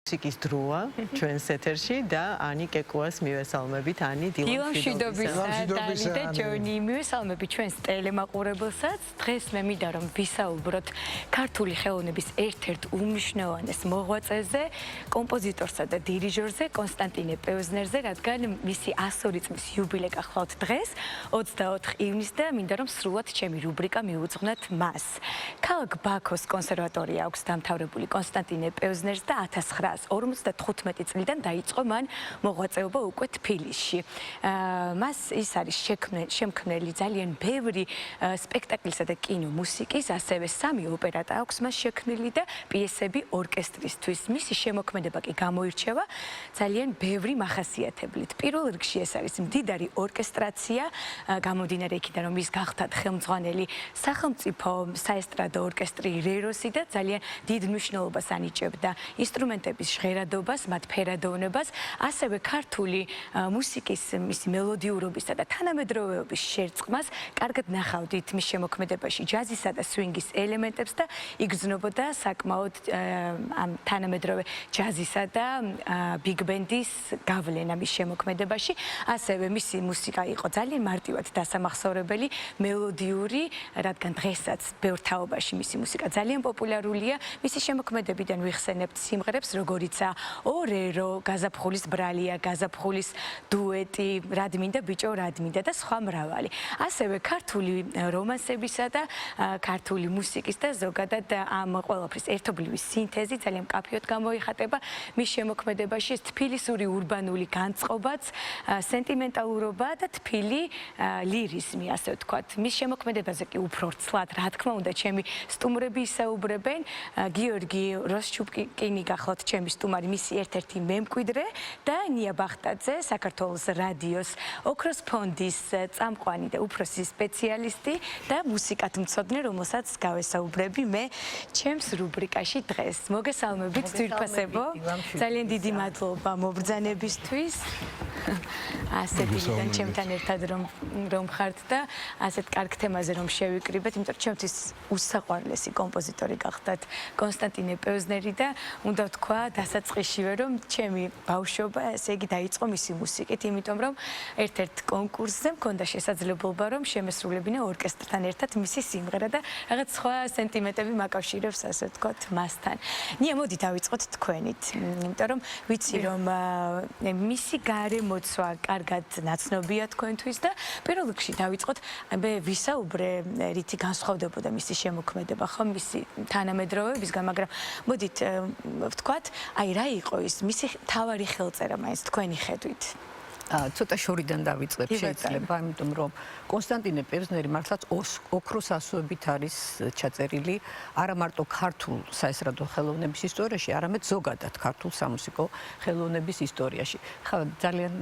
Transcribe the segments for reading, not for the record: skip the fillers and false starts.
მუსიკის დროა ჩვენს ეთერში და ანი კეკუას მივესალმებით. ანი დილამშვიდობისა და ჯონი მივესალმებით ჩვენს ტელემაყურებელსაც. დღეს მე მინდა რომ ვისაუბროთ ქართული ხელოვნების ერთ-ერთ უმნიშვნელოვანეს მოღვაწეზე, კომპოზიტორსა და დირიჟორზე კონსტანტინე პევზნერზე, რადგან მისი 102 წლის იუბილე გახლავთ დღეს 24 ივნისს და მინდა რომ სრულად ჩემი რუბრიკა მიუძღვნათ მას. ქალაქ ბაქოს კონსერვატორია აქვს დამთავრებული კონსტანტინე პევზნერს და 1955 წლიდან დაიწყო მან მოღვაწეობა უკვე თბილისში. მას ის არის შემქმნელი ძალიან ბევრი სპექტაკლისა და კინო მუსიკის, ასევე 3 ოპერატა აქვს მას შექმნილი და პიესები ორკესტრისთვის. მისი შემოქმედება კი გამოირჩევა ძალიან ბევრი მახასიათებლით. პირველ რიგში ეს არის მდიდარი ორკესტრაცია, გამომდინარე იქიდან რომ ის გახდათ ხელმძღვანელი სახელმწიფო საესტრადო ორკესტრი რეროსი და ძალიან დიდ მნიშვნელობას ანიჭებდა ინსტრუმენტების ჟღერადობას, მათ ფერადოვნებას, ასევე ქართული მუსიკის მისი მელოდიურობისა და თანამედროვეობის შერწყმას კარგად ნახავდით მის შემოქმედებაში ჯაზისა და სვინგის ელემენტებს და იგრძნობოდა საკმაოდ ამ თანამედროვე ჯაზისა და ბიგ ბენდის გავლენა მის შემოქმედებაში. ასევე მისი მუსიკა იყო ძალიან მარტივად დასამახსოვრებელი, მელოდიური, რადგან დღესაც ბევრ თაობაში მისი მუსიკა ძალიან პოპულარულია. მისი შემოქმედებიდან ვიხსენებთ სიმღერებს, როგორიცაა ორერო, გაზაფხულის ბრალია, გაზაფხულის დუეტი, რად მინდა ბიჭო, რად მინდა და სხვა მრავალი. ასევე ქართული რომანსებისა და ქართული მუსიკის და ზოგადად ამ ყველაფრის ერთობლივი სინთეზი ძალიან მკაფიოდ გამოიხატება მის შემოქმედებაში. ეს თბილისური ურბანული განწყობაც, სენტიმენტალურობა და თბილი ლირიზმი, ასე ვთქვათ. მის შემოქმედებაზე კი უფრო ვრცლად, რა თქმა უნდა, ჩემი სტუმრები ისაუბრებენ. გიორგი როსჩუკინი გახლავთ ჩემი სტუმარი, მისი ერთ-ერთი მემკვიდრე და ნია ბახტაძე, საქართველოს რადიოს ოქროს ფონდის წამყვანი და უფროსი სპეციალისტი და მუსიკათმცოდნე, რომელსაც გავესაუბრები მე ჩემს რუბრიკაში დღეს. მოგესალმებით, ძვირფასებო. ძალიან დიდი მადლობა მობრძანებისთვის. ასეთ დილიდან ჩემთან ერთად რომ ხართ და ასეთ კარგ თემაზე რომ შევიკრიბეთ, იმიტომ რომ ჩემთვის უსაყვარლესი კომპოზიტორი გახდათ კონსტანტინე პევზნერი და უნდა ვთქვა დასაწყისშივე რომ ჩემი ბავშვობა ესე იგი დაიწყო მისი მუსიკით, იმიტომ რომ ერთ-ერთ კონკურსზე მქონდა შესაძლებლობა რომ შემესრულებინა ორკესტრთან ერთად მისი სიმღერა და რაღაც სხვა სენტიმენტები მაკავშირებს, ასე ვთქვათ, მასთან. ნია, მოდი დავიწყოთ თქვენით, იმიტომ რომ ვიცი რომ მისი გარემოცვა კარგად ნაცნობია თქვენთვის და პირველ რიგში დავიწყოთ, მე ვისაუბრე რითი განსხვავდებოდა მისი შემოქმედება, ხო, მისი თანამედროვეებისგან, მაგრამ მოდით ვთქვათ, აი რა იყო ის მისი თავარი ხელწერა მაინც თქვენი ხედვით? ცოტა შორიდან დავიწყებ შეიძლება, იმიტომ რომ კონსტანტინე პევზნერი მართლაც ოქროს ასოებით არის ჩაწერილი არა მარტო ქართულ საესტრადო ხელოვნების ისტორიაში, არამედ ზოგადად ქართულ სამუსიკო ხელოვნების ისტორიაში. ხა ძალიან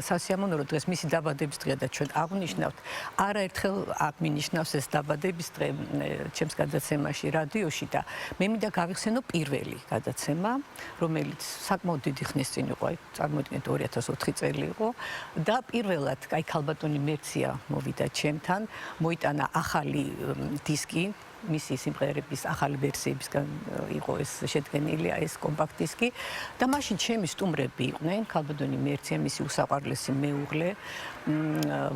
სასიამოვნო რომ დღეს მისი დაბადების დღეა და ჩვენ აღვნიშნავთ, არაერთხელ აღნიშნავს ეს დაბადების დღე ჩემს გადაცემაში რადიოში და მე მინდა გავიხსენო პირველი გადაცემა, რომელიც საკმაოდ დიდი ხნის წინ იყო, წარმოიდგინეთ 2004 წელი იყო და პირველად აი ქალბატონი მერცია მოვიდა ჩემთან, მოიტანა ახალი დისკი, მისი სიმღერების ახალი ვერსიებისგან იყო ეს შედგენილი ეს კომპაქტ დისკი და მაშინ ჩემი სტუმრები იყვნენ ქალბატონი მერცია, მისი უსაყვარლესი მეუღლე,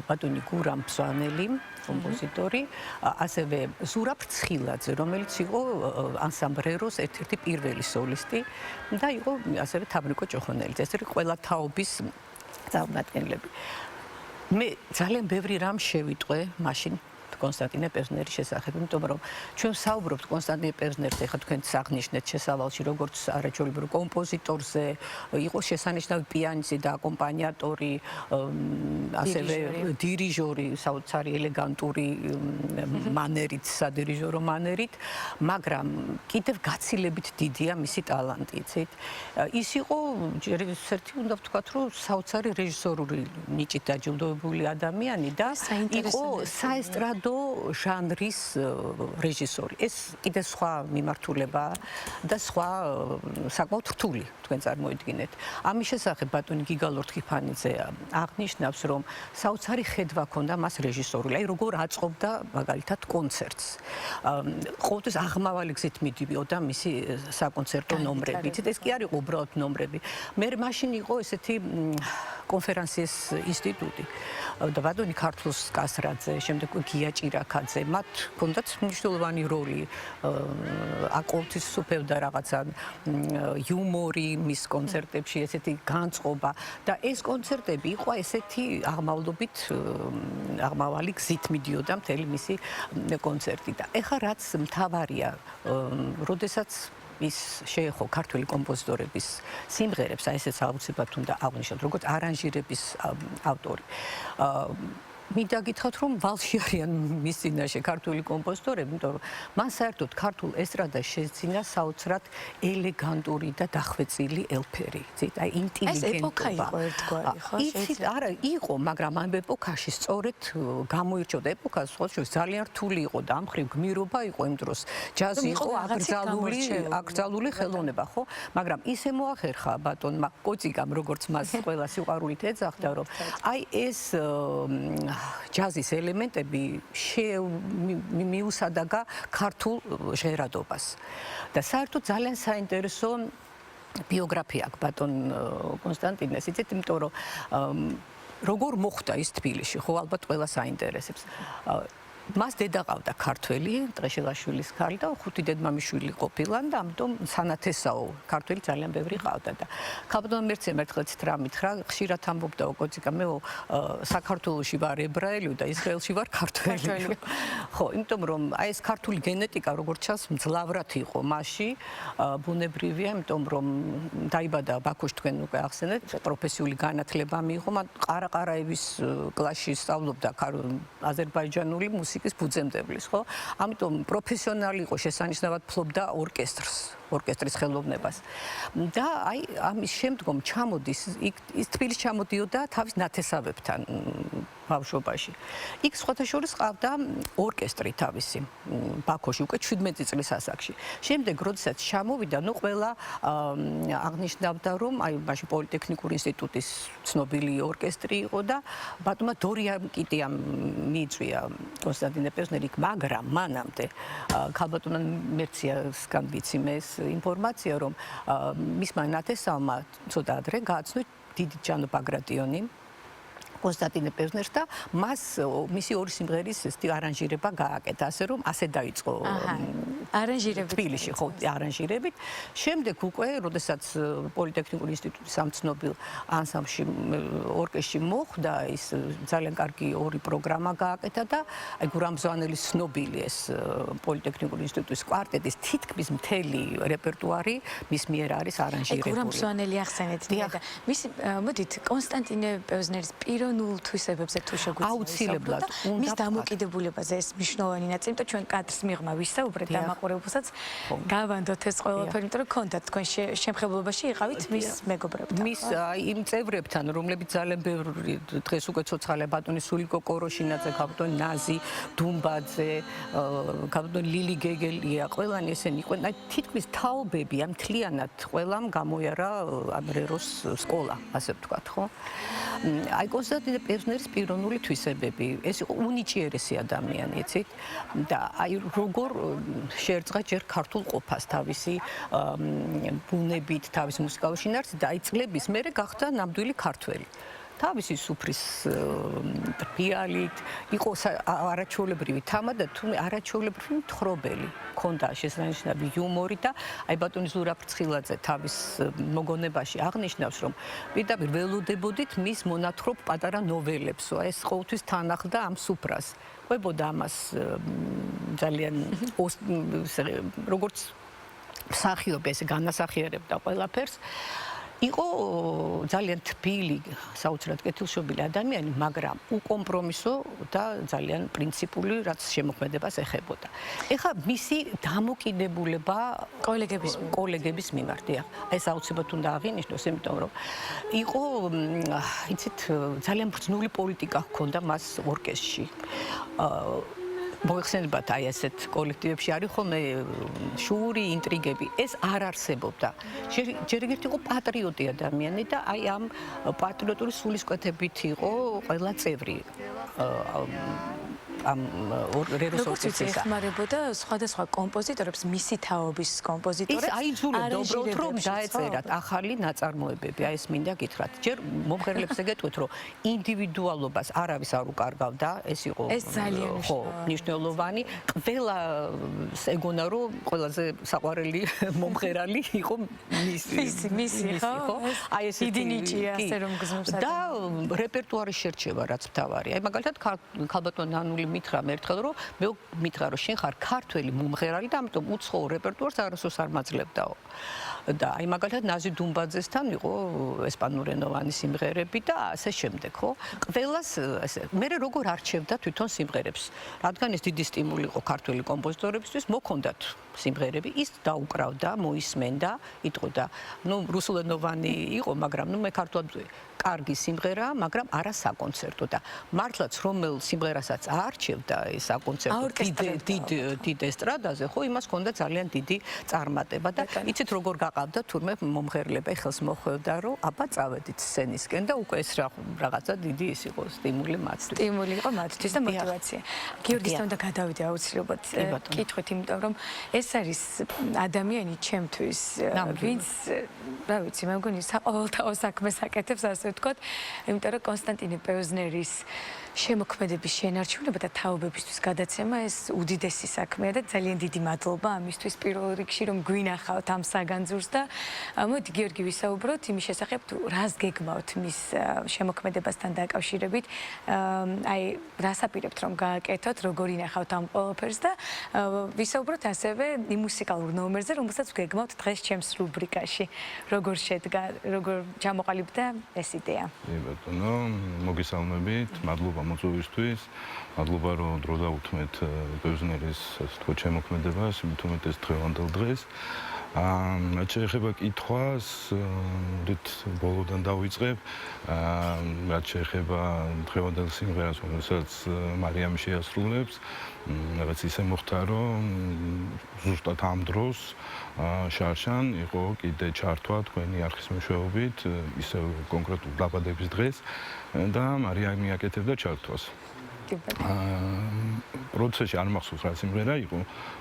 ბატონი გურამ ბზვანელი, კომპოზიტორი, ასევე ზურაბ ცხილაძე, რომელიც იყო ანსამბლეროს ერთ-ერთი პირველი სოლისტი და იყო ასევე თაბრიკო ჭოხონელიძე, ეს არის ყველა თაობის წარმომადგენლები. მე ძალიან ბევრი რამ შევიტყვე მაშინ კონსტანტინე პევზნერის შესახებ, იმიტომ რომ ჩვენ საუბრობთ კონსტანტინე პევზნერზე, ხა თქვენ აღნიშნეთ შესავალში, როგორც არაჩვეულებრივ კომპოზიტორზე, იყო შესანიშნავი პიანისტი და აკომპანიატორი, ასევე დირიჟორი, საოცარი ელეგანტური მანერით, სადირიჟორო მანერით, მაგრამ კიდევ გაცილებით დიდია მისი ტალანტი, იცით? ის იყო ჯერ ერთი უნდა ვთქვათ, რომ საოცარი რეჟისორული ნიჭით დაჯილდოებული ადამიანი და იყო საესტრადო საერთო ჟანრის რეჟისორი. ეს კიდე სხვა მიმართულებაა და სხვა საკმაოდ რთული თქვენ წარმოიდგინეთ. ამის შესახებ ბატონი გიგა ლორთქიფანიძე აღნიშნავს, რომ საოცარი ხედვა ჰქონდა მას რეჟისორული, აი როგორ აწყობდა მაგალითად კონცერტს. ყოველთვის აღმავალი გზით მიდიოდა მისი საკონცერტო ნომრები. ეს კი არ იყო უბრალოდ ნომრები. მე მაშინ იყო ესეთი კონფერენციების ინსტიტუტი და ბატონი ქართლოს კასრაძე, შემდეგ გია ჭირაქაძე, მათ ჰქონდათ მნიშვნელოვანი როლი. აკოლთის სუფევდა რაღაცა იუმორი მის კონცერტებში, ესეთი განწყობა და ეს კონცერტები იყო ესეთი აღმავალი გზით მიდიოდა მთელი მისი კონცერტი და ეხლა რაც მთავარია, როდესაც ის შეეხო ქართული კომპოზიტორების სიმღერებს, აი ესეც აუცილებლად უნდა აღვნიშნოთ, როგორც არანჟირების ავტორი. მინდა გითხრათ, რომ ვალში არიან მის წინაშე ქართული კომპოზიტორები, იმიტომ რომ მან საერთოდ ქართულ ესტრადას შეძინა საოცრად ელეგანტური და დახვეწილი ელფერი. აი ინტელიგენტობა. ეს ეპოქა იყო ერთგვარი, ხო? იცით, არა, იყო, მაგრამ ამ ეპოქაში სწორედ გამოირჩეოდა. ეპოქა სწორედ ძალიან რთული იყო და ამ მხრივ გმირობა იყო იმ დროს. ჯაზი იყო აკრძალული ხელოვნება, ხო? მაგრამ ისე მოახერხა ბატონმა კოციკამ, როგორც მას ყველა სიყვარულით ეძახდა, რომ აი ეს ჯაზის ელემენტები მიუსადაგა ქართულ ჟღერადობას. და საერთოდ ძალიან საინტერესო ბიოგრაფია აქვს ბატონ კონსტანტინეს, იცით, იმიტომ რომ როგორ მოხვდა ის თბილისში, ხო, ალბათ ყველას აინტერესებს. მას დედა ყავდა ქართველი, ტყეშელაშვილის ქალი და 5 დედმამიშვილი ყოფილან და ამიტომ სანათესაო ქართველი ძალიან ბევრი ყავდა და ქაბდონ მერცემ ერთხელ რა მითხრა, ხშირად ამბობდა კოციკა, მე საქართველოში ვარ ებრაელი და ისრაელში ვარ ქართველი. ხო, იმიტომ რომ აი ეს ქართული გენეტიკა როგორც ჩანს მძლავრად იყო მასში, ბუნებრივია, იმიტომ რომ დაიბადა ბაქოში, თქვენ უკვე ახსენეთ, პროფესიული განათლება მიიღო, მან ყარა-ყარაევის კლასში სწავლობდა აზერბაიჯანული მუსიკის ფუძემდებლის, ხო? ამიტომ პროფესიონალი იყო, შესანიშნავად ფლობდა ორკესტრის ხელოვნებას. და აი ამის შემდგომ ჩამოდის, ის თბილისში ჩამოდიოდა თავის ნათესავებთან ბავშვობაში. იქ სხვათა შორის ყავდა ორკესტრი თავისი ბაქოში უკვე 17 წლის ასაკში. შემდეგ როდესაც ჩამოვიდა, ნუ ყველა აღნიშნავდა, რომ აი მაშინ პოლიტექნიკური ინსტიტუტის ცნობილი ორკესტრი იყო და ბატონმა დორიამ კიტიამ მიიწვია კონსტანტინე პევზნერი, მაგრამ მანამდე ქალბატონმა მერციასგან ვიცი მე ეს ინფორმაცია, რომ მისმა ნათესავმა ცოტა ადრე გააცნო დიდი ჯანო ბაგრატიონი კონსტანტინე პევზნერს და მას მისი ორი სიმღერის არანჟირება გააკეთა, ასე რომ ასე დაიწყო არანჟირებით თბილისში, ხო, არანჟირებით. შემდეგ უკვე, როდესაც პოლიტექნიკური ინსტიტუტის ამ ცნობილ ანსამბლში ორკესტრში მოხვდა, ის ძალიან კარგი ორი პროგრამა გააკეთა და აი გურამ მზვანელის ცნობილი ეს პოლიტექნიკური ინსტიტუტის კვარტეტის თითქმის მთელი რეპერტუარი მის მიერ არის არანჟირებული. გურამ მზვანელი ახსენეთ და მის მოდით კონსტანტინე პევზნერის პიროვნულ თვისებებზე თუ შეგვიძლია აუცილებლად მის დამოკიდებულებაზე ეს მნიშვნელოვანი ნაწილი, იმიტომ ჩვენ კადრს მიღმა ვისაუბრეთ და მაყურებელსაც გავანდოთ ეს ყველაფერი, იმიტომ რომ გქონდათ თქვენ შემხებლობაში იყავით მის მეგობრებთან. მის იმ წევრებთან, რომლებიც ძალიან ბევრი დღეს უკვე ცოცხალია, ბატონი სულიკო კოროშინაძე, ბატონი ნაზი დუმბაძე, ბატონი ლილი გეგელია, ყველანი ესენი იყვნენ, აი თითქმის თაობები ამ მთლიანად ყველამ გამოიარა ამ რეროს სკოლა, ასე ვთქვათ, ხო? აი კონსტანტინე პევზნერის პიროვნული თვისებები, ეს იყო უნიჭიერესი ადამიანი, იცით? და აი როგორ შეერწყა ჯერ ქართულ ყოფას თავისი ბუნებით, თავის მუსიკალურ შინაარსით და აი წლების მერე გახდა ნამდვილი ქართველი. თავისი სუფრის ფრიალით, იყო არაჩვეულებრივი თამა და თუმცა არაჩვეულებრივი მთხრობელი. ქონდა შესანიშნავი იუმორი და აი ბატონი ზურაბ ფრცხილაძე თავის მოგონებაში აღნიშნავს, რომ პირდაპირ ველოდებოდით მის მონათხრობ პატარა ნოველებსო. ეს ყოველთვის თან ახლდა ამ სუფრას. ყვებოდა ამას ძალიან როგორც მსახიობი, ესე განასახიერებდა ყველაფერს. იყო ძალიან თბილი, საოცრად კეთილშობილი ადამიანი, მაგრამ უკომპრომისო და ძალიან პრინციპული, რაც შემოქმედებას ეხებოდა. ეხლა მისი დამოკიდებულება კოლეგების მიმართ, ეს აუცილებლად უნდა აღინიშნოს, იმიტომ რომ იყო, იცით, ძალიან ბრძნული პოლიტიკა ჰქონდა მას ორკესტრში. მოიხსენებათ აი ესეთ კოლექტივებში არის ხოლმე შური ინტრიგები. ეს არ არსებობდა. ჯერ ერთი იყო პატრიოტი ადამიანი და აი ამ პატრიოტული სულისკვეთებით იყო ყველა წევრი. ამ რეროს ორკესტრისა. ეხმარებოდა სხვადასხვა კომპოზიტორებს, მისი თაობის კომპოზიტორებს. ის აიძულებდა უბრალოდ რომ დაეწერათ ახალი ნაწარმოებები. აი ეს მინდა გითხრათ. ჯერ მომღერლებს ეგეთქვით რომ ინდივიდუალობას არავის არ უკარგავდა, ეს იყო მნიშვნელოვანი. ყველა ეგონა რომ ყველაზე საყვარელი მომღერალი იყო მისი ხო? აი ეს დიდი ნიჭია ასე რომ გზნობს. და რეპერტუარის შერჩევა რაც მთავარია. აი მაგალითად ქალბატონ ნანული მითხრა მერთხელ რომ მე მითხრა რომ შენ ხარ ქართველი მომღერალი და ამიტომ უცხოურ რეპერტუარს არასდროს არ მაძლებდაო. და აი მაგალითად ნაზი დუმბაძესთან იყო ესპანურენოვანი სიმღერები და ასე შემდეგ, ხო? ყველას ესე მე როგორ არჩევდა თვითონ სიმღერებს, რადგან ეს დიდი სტიმული იყო ქართველი კომპოზიტორებისთვის, მოქონდათ სიმღერები, ის დაუკრავდა, მოისმენდა, იტყოდა, ნუ რუსულენოვანი იყო, მაგრამ ნუ მე ქართულად კარგი სიმღერაა, მაგრამ არა საკონცერტო და მართლაც რომელ სიმღერასაც აარჩევდა ეს საკონცერტო დიდ ესტრადაზე, ხო, იმას ჰქონდა ძალიან დიდი წარმატება და იცით როგორ გაყავდა თურმე მომღერლება ხელს მოხვევდა, რომ აბა წავედით სცენისკენ და უკვე ეს რაღაცა დიდი ის იყო სტიმული მათთვის. სტიმული იყო მათთვის და мотиваცია. გიორგისთან და გადავიდე აუცილებლად კითხვით, იმიტომ რომ ეს არის ადამიანი ჩემთვის, ვინც რა ვიცი, მე მგონი საყოველთაო საქმეს აკეთებს ასე ვთქვათ, იმიტომ რომ კონსტანტინე პევზნერის შემოქმედების შენარჩუნება და თაობებისთვის გადაცემა ეს უდიდესი საქმეა და ძალიან დიდი მადლობა ამისთვის პირველ რიგში რომ გვინახავთ ამ საგანძურს და მოდი გიორგი ვისაუბროთ იმის შესახებ თუ რას გეგმავთ მის შემოქმედებასთან დაკავშირებით აი რას აპირებთ რომ გააკეთოთ როგორ ინახავთ ამ ყველაფერს და ვისაუბროთ ასევე იმ მუსიკალურ ნომერზე რომელსაც გეგმავთ დღეს ჩემს რუბრიკაში როგორ შედგა როგორ ჩამოყალიბდა ეს იდეა ბატონო მოგესალმებით მადლობა მოწვევისთვის, მადლობა რომ დრო დაუთმეთ პევზნერის ასე თქვა შემოქმედებას, მით უმეტეს დღევანდელ დღეს. რაც შეეხება კითხვას, მოდით ბოლოდან დავიწყებ. რაც შეეხება დღევანდელ სიმღერას, რომელსაც მარიამი შეასრულებს, რაღაც ისე მოხდა, რომ ზუსტად ამ დროს შარშან იყო კიდე ჩართვა თქვენი არხის მეშვეობით, ისე კონკრეტულ დაბადების დღეს და მარიამი აკეთებდა ჩართვას. პროცესში არ მახსოვს რა სიმღერა იყო.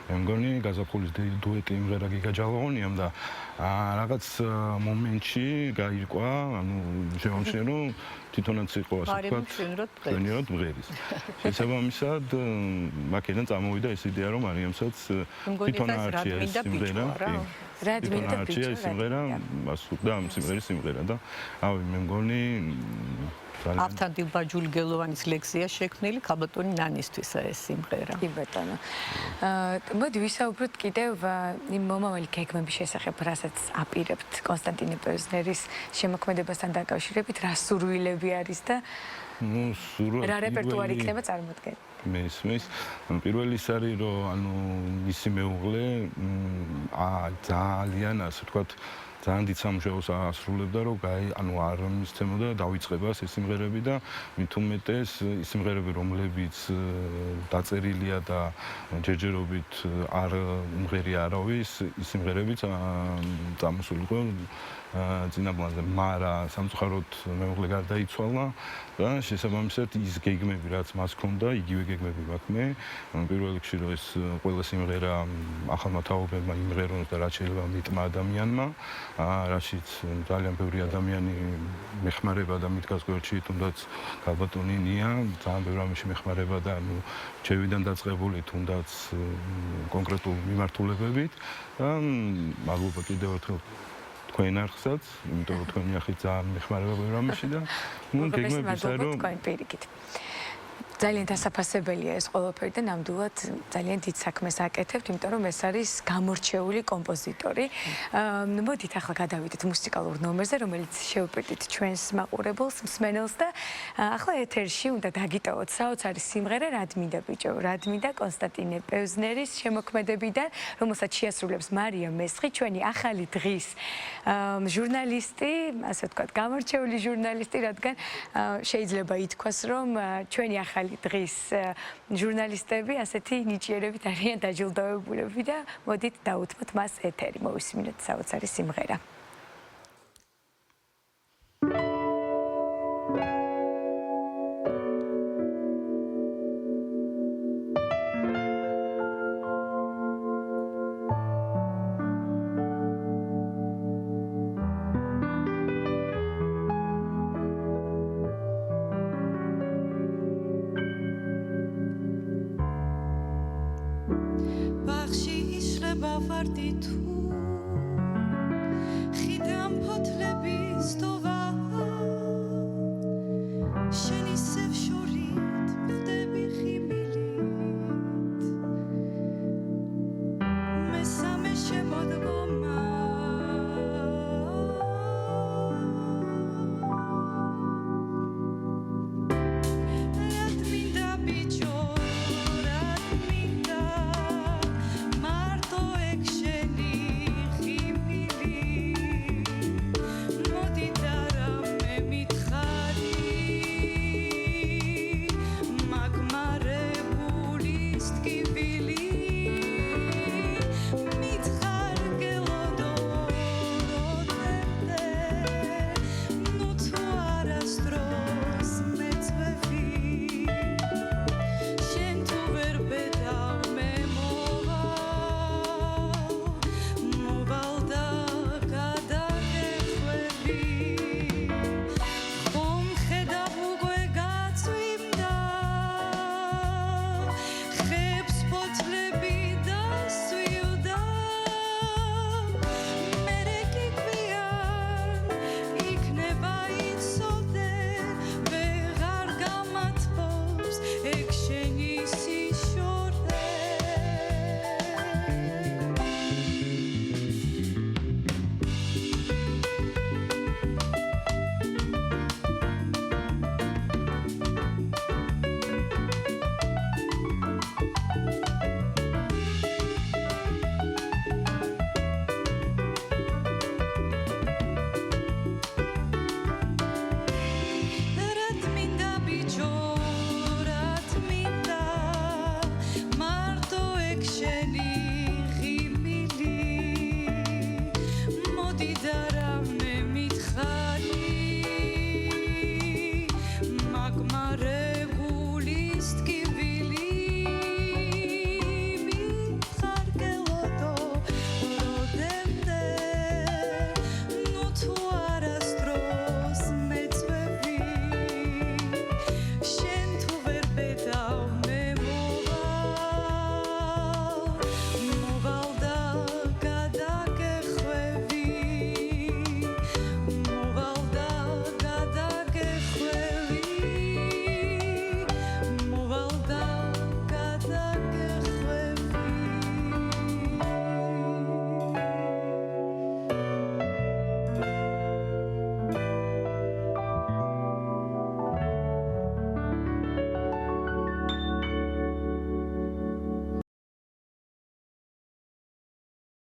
მე მგონი გაზაფხულის დუეტი იმღერა გიგა ჯალაღონიამ და რაღაც მომენტში გაირკვა, ანუ შემომჩნია რომ თვითონაც იყო ასე ვთქვათ, ფენიერად მღერის. შესაბამისად, მაქედან წამოვიდა ეს იდეა რომ მარიამსაც თვითონ არჩია ეს სიმღერა. რადმინდა სიმღერა, მასუდა ამ სიმღერის სიმღერა და ავი მე მგონი ავთანდილ ბაჯულგელოვანის ლექსია შექმნილი ქალბატონი ნანისთვის ეს სიმღერა. კი ბატონო. მოდი ვისაუბროთ კიდევ იმ მომავალი გეგმების შესახებ, რასაც აპირებთ კონსტანტინე პევზნერის შემოქმედებასთან დაკავშირებით, რა სურვილები არის და რა რეპერტუარი იქნება წარმოდგენილი. მესმის პირველი ის არის რომ ანუ მისი მეუღლე ძალიან ასე ვთქვათ ძალიან დიდ სამუშაოს ასრულებდა რომ ანუ არ მისცემოდა დავიწყებას ეს სიმღერები და მით უმეტეს ის სიმღერები რომლებიც დაწერილია და ჯერჯერობით არ უმღერია არავის ის სიმღერებიც წამოსულიყო წინაპლანზე, მაგრამ სამწუხაროდ მეუღლე გარდაიცვალა და შესაბამისად ის გეგმები რაც მას ჰქონდა, იგივე გეგმები მაქვს მე. პირველ რიგში რომ ეს ყველა სიმღერა ახალმა თაობებმა იმღერონ და რაც შეიძლება მიტმა ადამიანმა, რაშიც ძალიან ბევრი ადამიანი მეხმარება და მიდგას გვერდში, თუნდაც ქალბატონი ნია, ძალიან ბევრი ამაში მეხმარება და ანუ ჩევიდან დაწყებული თუნდაც კონკრეტულ მიმართულებებით და მადლობა კიდევ ერთხელ თქვენ არხსაც, იმიტომ რომ თქვენი არხი ძალიან მეხმარება ბევრ ამაში და გეგმები ისე რომ თქვენ პირიქით. ძალიან დასაფასებელია ეს ყველაფერი და ნამდვილად ძალიან დიდ საქმეს აკეთებთ, იმიტომ რომ ეს არის გამორჩეული კომპოზიტორი. მოდით ახლა გადავიდეთ მუსიკალურ ნომერზე, რომელიც შევპირდით ჩვენს მაყურებელს, მსმენელს და ახლა ეთერში უნდა დაგიტოვოთ საოცარი სიმღერა რადმინდა ბიჭო, რადმინდა კონსტანტინე პევზნერის შემოქმედებიდან, რომელსაც შეასრულებს მარია მესხი, ჩვენი ახალი დღის ჟურნალისტი, ასე ვთქვათ, გამორჩეული ჟურნალისტი, რადგან შეიძლება ითქვას, რომ ჩვენი ახალი დღის ჟურნალისტები ასეთი ნიჭიერებით არიან დაჯილდოებულები და მოდით დაუთმოთ მას ეთერი, მოვისმინოთ საოცარი სიმღერა. ბაღში ისრება ვარდი თუ